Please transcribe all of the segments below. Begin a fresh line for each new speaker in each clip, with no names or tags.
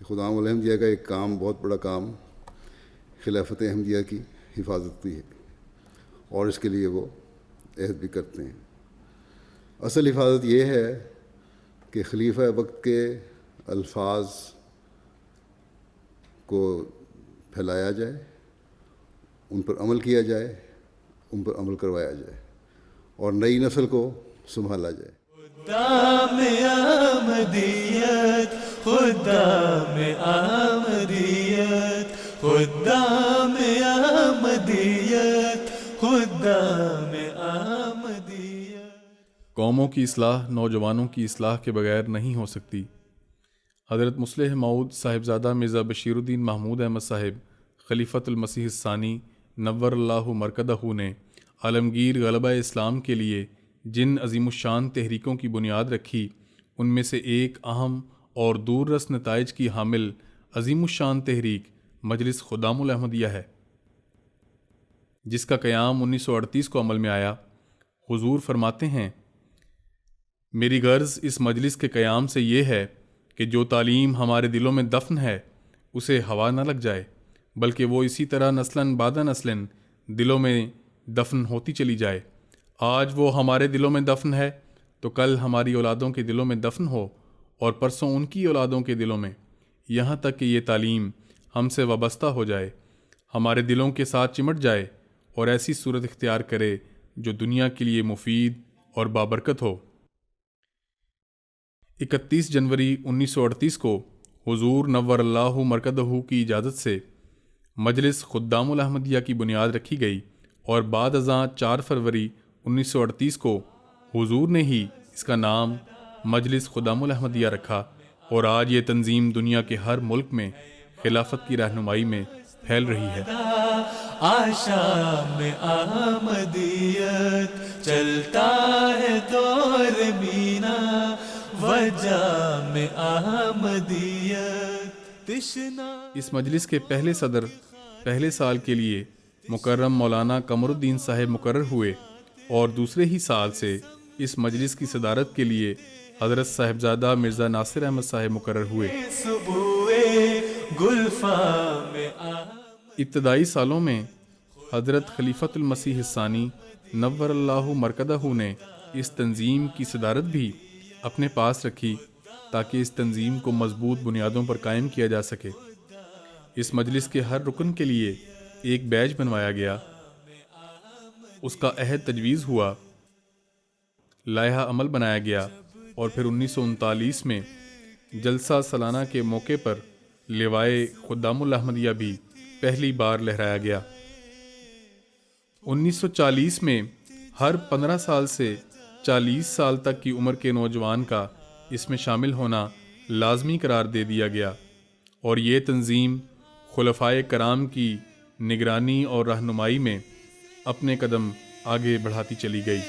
خدام الاحمدیہ کا ایک کام، بہت بڑا کام، خلافت احمدیہ کی حفاظت کی ہے، اور اس کے لیے وہ عہد بھی کرتے ہیں۔ اصل حفاظت یہ ہے کہ خلیفہ وقت کے الفاظ کو پھیلایا جائے، ان پر عمل کیا جائے، ان پر عمل کروایا جائے، اور نئی نسل کو سنبھالا جائے۔
خدام احمدیت، خدام احمدیت، خدام احمدیت، خدام احمدیت۔
قوموں کی اصلاح نوجوانوں کی اصلاح کے بغیر نہیں ہو سکتی۔ حضرت مصلح موعود صاحبزادہ مرزا بشیر الدین محمود احمد صاحب خلیفۃ المسیح الثانی نور اللہ مرکزہ نے عالمگیر غلبہ اسلام کے لیے جن عظیم الشان تحریکوں کی بنیاد رکھی، ان میں سے ایک اہم اور دور رس نتائج کی حامل عظیم الشان تحریک مجلس خدام الاحمدیہ ہے، جس کا قیام 1938 کو عمل میں آیا۔ حضور فرماتے ہیں، میری غرض اس مجلس کے قیام سے یہ ہے کہ جو تعلیم ہمارے دلوں میں دفن ہے اسے ہوا نہ لگ جائے، بلکہ وہ اسی طرح نسلاً بعد نسلاً دلوں میں دفن ہوتی چلی جائے۔ آج وہ ہمارے دلوں میں دفن ہے تو کل ہماری اولادوں کے دلوں میں دفن ہو، اور پرسوں ان کی اولادوں کے دلوں میں، یہاں تک کہ یہ تعلیم ہم سے وابستہ ہو جائے، ہمارے دلوں کے ساتھ چمٹ جائے اور ایسی صورت اختیار کرے جو دنیا کے لیے مفید اور بابرکت ہو۔ 31 جنوری 1938 کو حضور نور اللہ مرکزہ کی اجازت سے مجلس خدام الاحمدیہ کی بنیاد رکھی گئی، اور بعد ازاں 4 فروری 1938 کو حضور نے ہی اس کا نام مجلس خدام الاحمدیہ رکھا، اور آج یہ تنظیم دنیا کے ہر ملک میں خلافت کی رہنمائی میں پھیل رہی ہے۔
آشام احمدیت چلتا ہے دور مینا، وجہ میں احمدیت تشنا۔
اس مجلس کے پہلے صدر پہلے سال کے لیے مکرم مولانا قمر الدین صاحب مقرر ہوئے، اور دوسرے ہی سال سے اس مجلس کی صدارت کے لیے حضرت صاحبزادہ مرزا ناصر احمد صاحب مقرر ہوئے۔ ابتدائی سالوں میں حضرت خلیفۃ المسیح الثانی نور اللہ مرکزہ نے اس تنظیم کی صدارت بھی اپنے پاس رکھی تاکہ اس تنظیم کو مضبوط بنیادوں پر قائم کیا جا سکے۔ اس مجلس کے ہر رکن کے لیے ایک بیج بنوایا گیا، اس کا عہد تجویز ہوا، لائحہ عمل بنایا گیا، اور پھر 1939 میں جلسہ سالانہ کے موقع پر لوائے خدام الاحمدیہ بھی پہلی بار لہرایا گیا۔ 1940 میں ہر 15 سال سے 40 سال تک کی عمر کے نوجوان کا اس میں شامل ہونا لازمی قرار دے دیا گیا، اور یہ تنظیم خلفائے کرام کی نگرانی اور رہنمائی میں اپنے قدم آگے بڑھاتی چلی گئی۔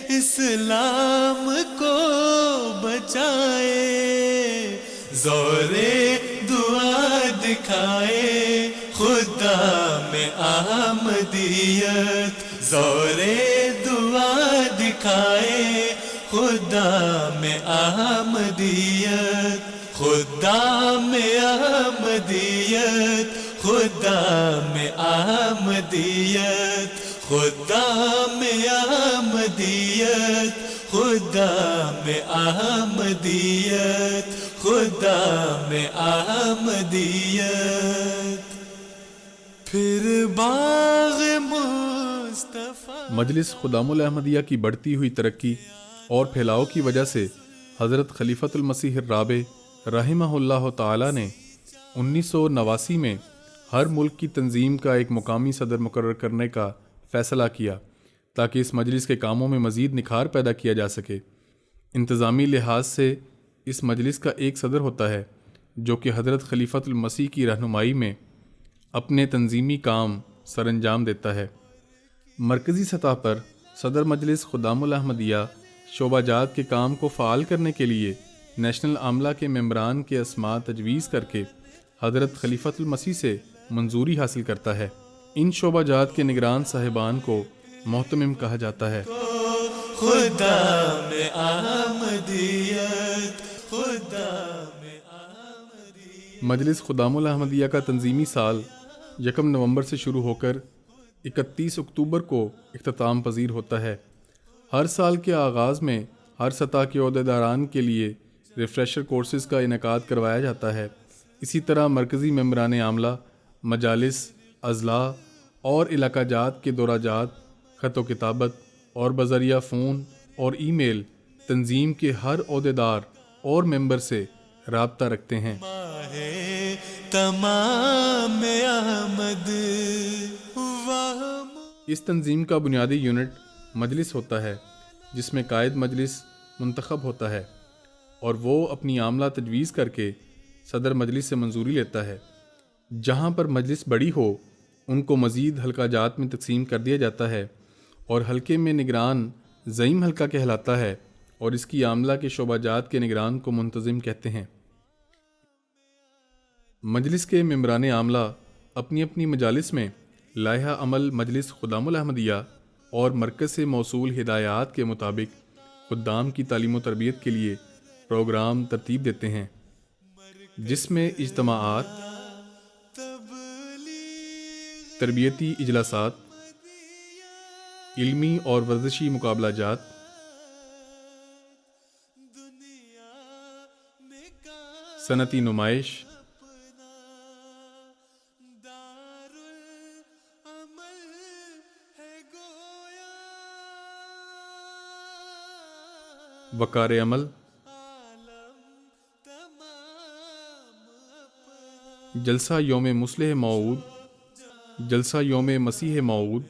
اسلام کو بچائے، زورے دعا دکھائے خدام احمدیت، زورے دعا دکھائے خدام احمدیت، خدام احمدیت، خدام احمدیت، خدام احمدیت، خدام احمدیت، خدام احمدیت، پھر باغ مصطفیٰ۔
مجلس خدام الاحمدیہ کی بڑھتی ہوئی ترقی اور پھیلاؤ کی وجہ سے حضرت خلیفۃ المسیح الرابع رحمہ اللہ تعالی نے 1989 میں ہر ملک کی تنظیم کا ایک مقامی صدر مقرر کرنے کا فیصلہ کیا تاکہ اس مجلس کے کاموں میں مزید نکھار پیدا کیا جا سکے۔ انتظامی لحاظ سے اس مجلس کا ایک صدر ہوتا ہے جو کہ حضرت خلیفۃ المسیح کی رہنمائی میں اپنے تنظیمی کام سر انجام دیتا ہے۔ مرکزی سطح پر صدر مجلس خدام الاحمدیہ شعبہ جات کے کام کو فعال کرنے کے لیے نیشنل عاملہ کے ممبران کے اسماء تجویز کر کے حضرت خلیفۃ المسیح سے منظوری حاصل کرتا ہے۔ ان شعبہ جات کے نگران صاحبان کو محتمم کہا جاتا ہے۔
خدام احمدیت، خدام
مجلس خدام الاحمدیہ کا تنظیمی سال 1 نومبر سے شروع ہو کر 31 اکتوبر کو اختتام پذیر ہوتا ہے۔ ہر سال کے آغاز میں ہر سطح کے عہدیداران کے لیے ریفریشر کورسز کا انعقاد کروایا جاتا ہے۔ اسی طرح مرکزی ممبران عاملہ، مجالس، اضلاع اور علاقہ جات کے دورہ جات، خط و کتابت اور بذریعہ فون اور ای میل تنظیم کے ہر عہدیدار اور ممبر سے رابطہ رکھتے ہیں۔
ماہ تمام احمد
اس تنظیم کا بنیادی یونٹ مجلس ہوتا ہے، جس میں قائد مجلس منتخب ہوتا ہے اور وہ اپنی عاملہ تجویز کر کے صدر مجلس سے منظوری لیتا ہے۔ جہاں پر مجلس بڑی ہو ان کو مزید حلقہ جات میں تقسیم کر دیا جاتا ہے اور حلقے میں نگران زعیم حلقہ کہلاتا ہے اور اس کی عاملہ کے شعبہ جات کے نگران کو منتظم کہتے ہیں۔ مجلس کے ممبران عاملہ اپنی اپنی مجالس میں لائحہ عمل مجلس خدام الاحمدیہ اور مرکز سے موصول ہدایات کے مطابق خدام کی تعلیم و تربیت کے لیے پروگرام ترتیب دیتے ہیں، جس میں اجتماعات، تربیتی اجلاسات، علمی اور ورزشی مقابلہ جات، صنعتی نمائش، وقار عمل، جلسہ یوم مصلح موعود، جلسہ یوم مسیح موعود،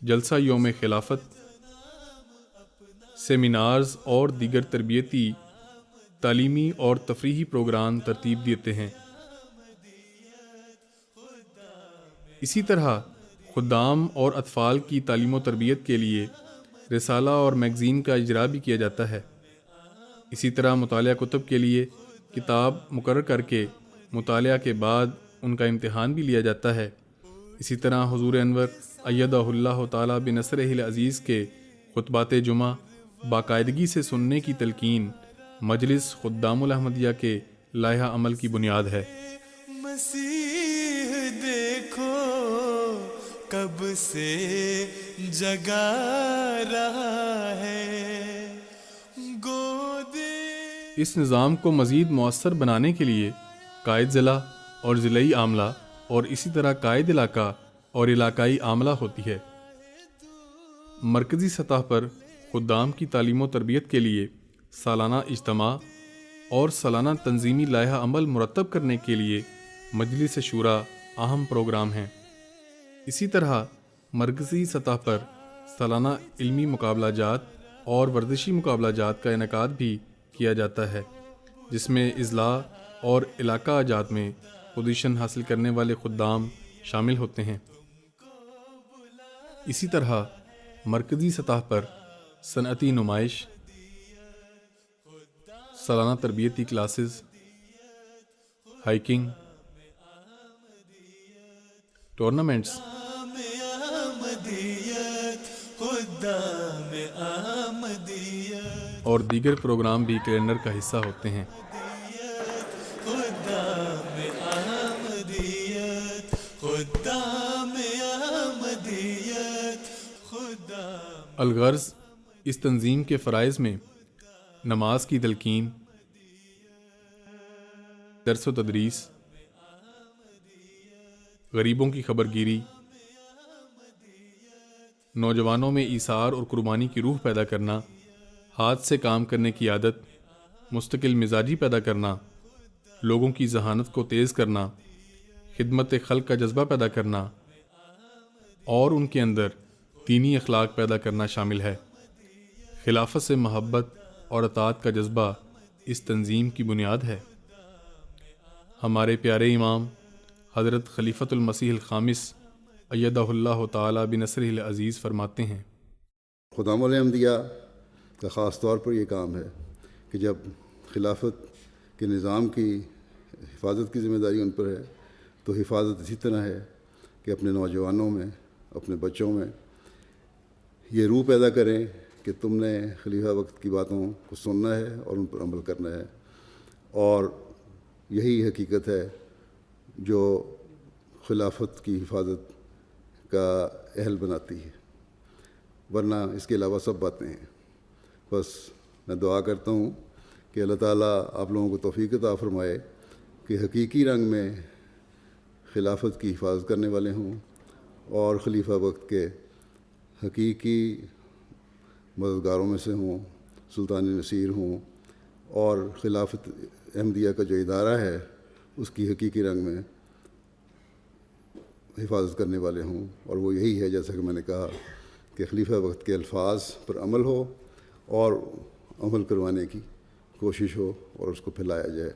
جلسہ یوم خلافت، سیمینارز اور دیگر تربیتی، تعلیمی اور تفریحی پروگرام ترتیب دیتے ہیں۔ اسی طرح خدام اور اطفال کی تعلیم و تربیت کے لیے رسالہ اور میگزین کا اجرا بھی کیا جاتا ہے۔ اسی طرح مطالعہ کتب کے لیے کتاب مقرر کر کے مطالعہ کے بعد ان کا امتحان بھی لیا جاتا ہے۔ اسی طرح حضور انور ایدہ اللہ تعالیٰ بنصرہ العزیز کے خطبات جمعہ باقاعدگی سے سننے کی تلقین مجلس خدام الاحمدیہ کے لائحہ عمل کی بنیاد ہے۔
مسیح دیکھو کب سے جگا رہا ہے گودے۔
اس نظام کو مزید مؤثر بنانے کے لیے قائد ضلع اور ضلعی عاملہ اور اسی طرح قائد علاقہ اور علاقائی عاملہ ہوتی ہے۔ مرکزی سطح پر خدام کی تعلیم و تربیت کے لیے سالانہ اجتماع اور سالانہ تنظیمی لائحہ عمل مرتب کرنے کے لیے مجلس شورا اہم پروگرام ہیں۔ اسی طرح مرکزی سطح پر سالانہ علمی مقابلہ جات اور ورزشی مقابلہ جات کا انعقاد بھی کیا جاتا ہے، جس میں اضلاع اور علاقہ جات میں پوزیشن حاصل کرنے والے خدام شامل ہوتے ہیں۔ اسی طرح مرکزی سطح پر صنعتی نمائش، سالانہ تربیتی کلاسز، ہائکنگ، ٹورنامنٹس اور دیگر پروگرام بھی کیلنڈر کا حصہ ہوتے ہیں۔ الغرض اس تنظیم کے فرائض میں نماز کی تلقین، درس و تدریس، غریبوں کی خبر گیری، نوجوانوں میں ایثار اور قربانی کی روح پیدا کرنا، ہاتھ سے کام کرنے کی عادت، مستقل مزاجی پیدا کرنا، لوگوں کی ذہانت کو تیز کرنا، خدمت خلق کا جذبہ پیدا کرنا اور ان کے اندر دینی اخلاق پیدا کرنا شامل ہے۔ خلافت سے محبت اور اطاعت کا جذبہ اس تنظیم کی بنیاد ہے۔ ہمارے پیارے امام حضرت خلیفۃ المسیح الخامس ایدہ اللہ تعالیٰ بنصرہ العزیز فرماتے ہیں،
خدام الاحمدیہ کا خاص طور پر یہ کام ہے کہ جب خلافت کے نظام کی حفاظت کی ذمہ داری ان پر ہے تو حفاظت اسی طرح ہے کہ اپنے نوجوانوں میں، اپنے بچوں میں یہ روح پیدا کریں کہ تم نے خلیفہ وقت کی باتوں کو سننا ہے اور ان پر عمل کرنا ہے، اور یہی حقیقت ہے جو خلافت کی حفاظت کا اہل بناتی ہے، ورنہ اس کے علاوہ سب باتیں ہیں۔ بس میں دعا کرتا ہوں کہ اللہ تعالیٰ آپ لوگوں کو توفیق عطا فرمائے کہ حقیقی رنگ میں خلافت کی حفاظت کرنے والے ہوں اور خلیفہ وقت کے حقیقی مددگاروں میں سے ہوں، سلطان نصیر ہوں، اور خلافت احمدیہ کا جو ادارہ ہے اس کی حقیقی رنگ میں حفاظت کرنے والے ہوں۔ اور وہ یہی ہے، جیسا کہ میں نے کہا، کہ خلیفہ وقت کے الفاظ پر عمل ہو اور عمل کروانے کی کوشش ہو اور اس کو پھیلایا جائے۔